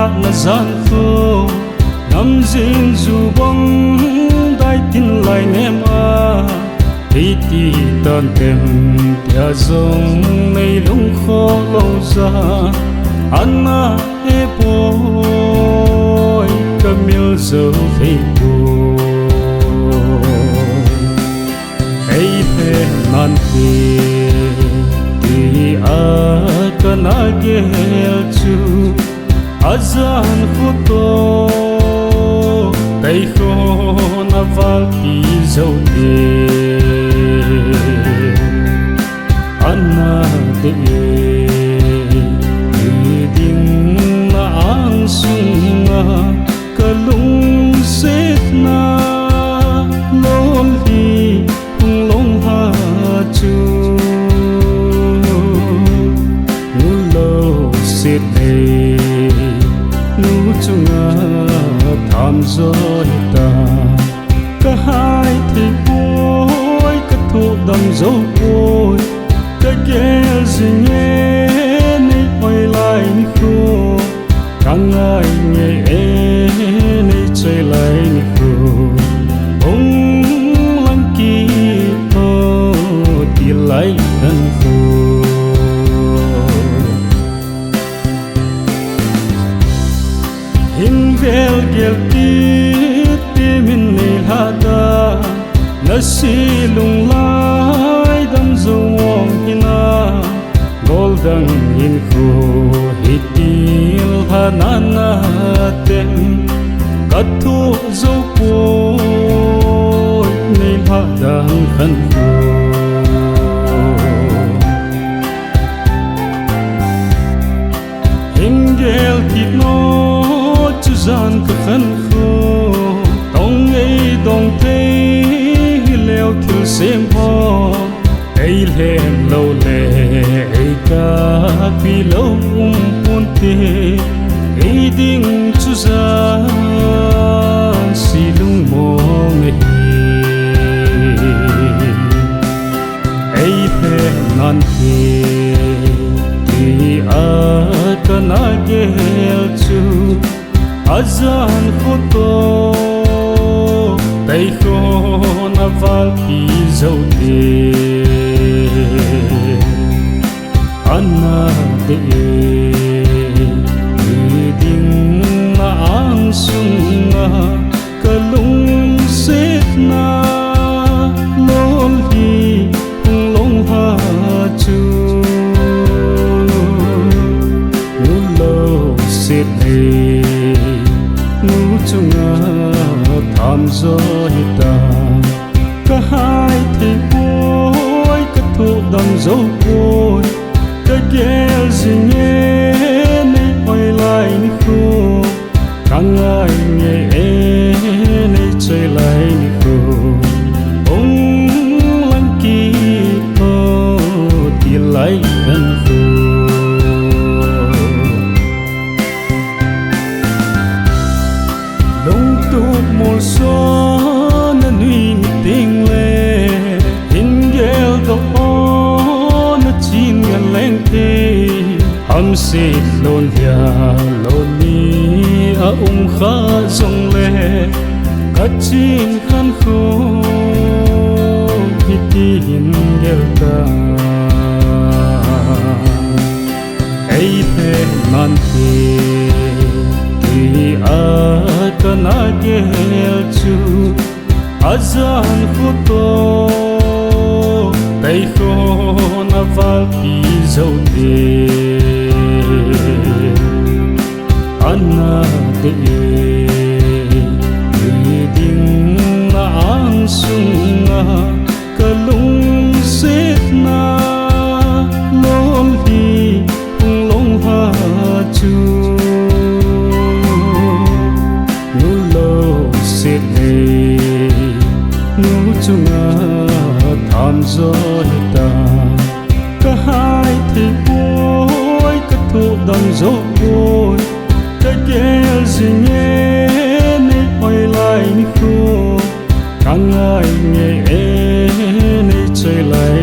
hát là gian khô nằm riêng dù bóng đai tin lại ném à tí tí tan tem tia dòng này lung khó lâu ra anh à e bôi camil dấu thấy bôi ấy phê nan phê tí à kana ghel chu azan khuto tay khô na val pi dấu đê anna de ding na ang sunga kalung set na lol hi long ha chu nu lo set de nu chunga tham rồi ta cả hai thì bôi cả thu đầm dấu bôi cái ghé gì nhé này quay lại khô càng ai nhẹ này chơi lại khô ông lăng kỳ ô thì lại thân khô hình vel gel ti min nei hada nasi lung lai dam zong hina golden in khu hitil hanana tem kathu zo po nei hada khan khu hingel kit no gian ka khan khu tong ei dong te leo thil sem ho ei lem lo le ei ka pi lo pun te ei ding chu za si lung mo me ei pe nan te ti a kana gel chu azan khuto tay khô na val pi dấu đê anna de ding na ang sunga kalung set na lol hi long ha chu nu lo set de nu chunga tham rồi ta cả hai thì bôi cả thu đầm dấu bôi cái ghé gì nhé này quay lại khô càng ai nhẹ này chơi lại khô ông lăng kỳ ô thì lại thân khô một số nên nuôi tình lệ hình ghel đó nó chín ngàn lên thế hâm xịt lôn nhà lôn ni ở khá rong lệ cả chín khăn khô khi tin ghel ta ấy thế man thế thì kana ghel chu azan khuto tay khô na val pi dấu đê anna de ding na ang sunga kalung set na lol hi long ha chu set de nu chunga tham rồi ta cả hai thì bôi cả thu đầm dấu bôi cái ghé gì nhé này quay lại khô càng ai nhẹ này chơi lại